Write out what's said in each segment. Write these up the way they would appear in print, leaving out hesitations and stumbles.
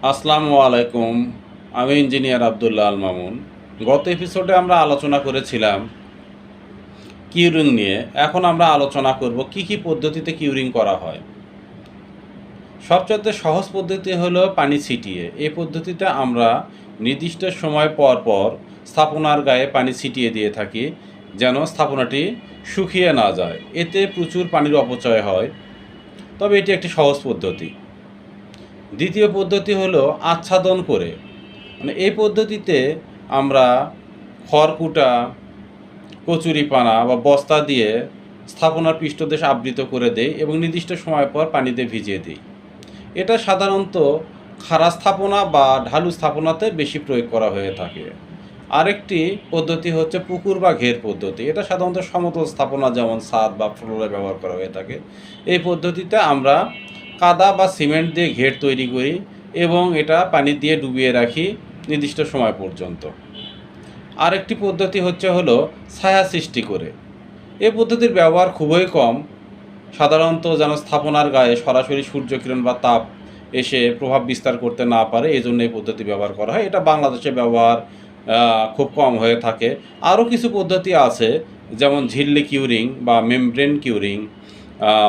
আসসালামু আলাইকুম। আমি ইঞ্জিনিয়ার আব্দুল্লাহ আল মামুন। গত এপিসোডে আমরা আলোচনা করেছিলাম কিউরিং নিয়ে। এখন আমরা আলোচনা করব কি কি পদ্ধতিতে কিউরিং করা হয়। সবচেয়ে সহজ পদ্ধতি হলো পানি ছিটিয়ে। এই পদ্ধতিতে আমরা নির্দিষ্ট সময় পর পর স্থাপনার গায়ে পানি ছিটিয়ে দিয়ে থাকি, যেন স্থাপনাটি শুকিয়ে না যায়। এতে প্রচুর পানির অপচয় হয়, তবে এটি একটি সহজ পদ্ধতি। দ্বিতীয় পদ্ধতি হলো আচ্ছাদন করে। এই পদ্ধতিতে আমরা খড়কুটা, কচুরিপানা বা বস্তা দিয়ে স্থাপনার পৃষ্ঠদেশ আবৃত করে দেই এবং নির্দিষ্ট সময় পর পানিতে ভিজিয়ে দিই। এটা সাধারণত খাড়া স্থাপনা বা ঢালু স্থাপনাতে বেশি প্রয়োগ করা হয়ে থাকে। আরেকটি পদ্ধতি হচ্ছে পুকুর বা ঘের পদ্ধতি। এটা সাধারণত সমতল স্থাপনা যেমন ছাদ বা ফ্লোরে ব্যবহার করা হয়ে থাকে। এই পদ্ধতিতে আমরা কাদা বা সিমেন্ট দিয়ে ঘের তৈরি করি এবং এটা পানি দিয়ে ডুবিয়ে রাখি নির্দিষ্ট সময় পর্যন্ত। আরেকটি পদ্ধতি হলো ছায়া সৃষ্টি করে। এই পদ্ধতির ব্যবহার খুবই কম, সাধারণত যেন স্থাপনার গায়ে সরাসরি সূর্যকিরণ বা তাপ এসে প্রভাব বিস্তার করতে না পারে, এই জন্য এই পদ্ধতি ব্যবহার করা হয়। এটা বাংলাদেশে ব্যবহার খুব কম হয়ে থাকে। আরও কিছু পদ্ধতি আছে, যেমন ঝিল্লি কিউরিং বা মেমব্রেন কিউরিং,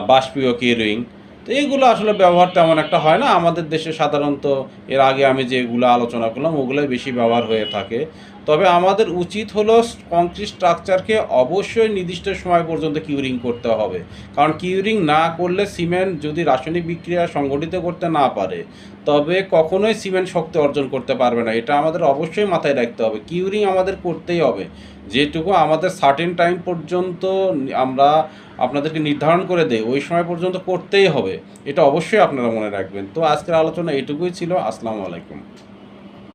বাষ্পীয় কিউরিং। তো এইগুলো আসলে ব্যবহার তেমন একটা হয় না আমাদের দেশে। সাধারণত এর আগে আমি যেগুলো আলোচনা করলাম ওগুলোই বেশি ব্যবহার হয়ে থাকে। তবে আমাদের উচিত হলো কংক্রিট স্ট্রাকচারকে অবশ্যই নির্দিষ্ট সময় পর্যন্ত কিউরিং করতে হবে। কারণ কিউরিং না করলে সিমেন্ট যদি রাসায়নিক বিক্রিয়া সংগঠিত করতে না পারে, তবে কখনোই সিমেন্ট শক্তি অর্জন করতে পারবে না। এটা আমাদের অবশ্যই মাথায় রাখতে হবে। কিউরিং আমাদের করতেই হবে, যেটুকু আমাদের সার্টেন টাইম পর্যন্ত আমরা আপনাদেরকে নির্ধারণ করে দেই, ওই সময় পর্যন্ত করতেই হবে। এটা অবশ্যই আপনারা মনে রাখবেন। তো আজকের আলোচনা এটুকুই ছিল। আসসালামু আলাইকুম।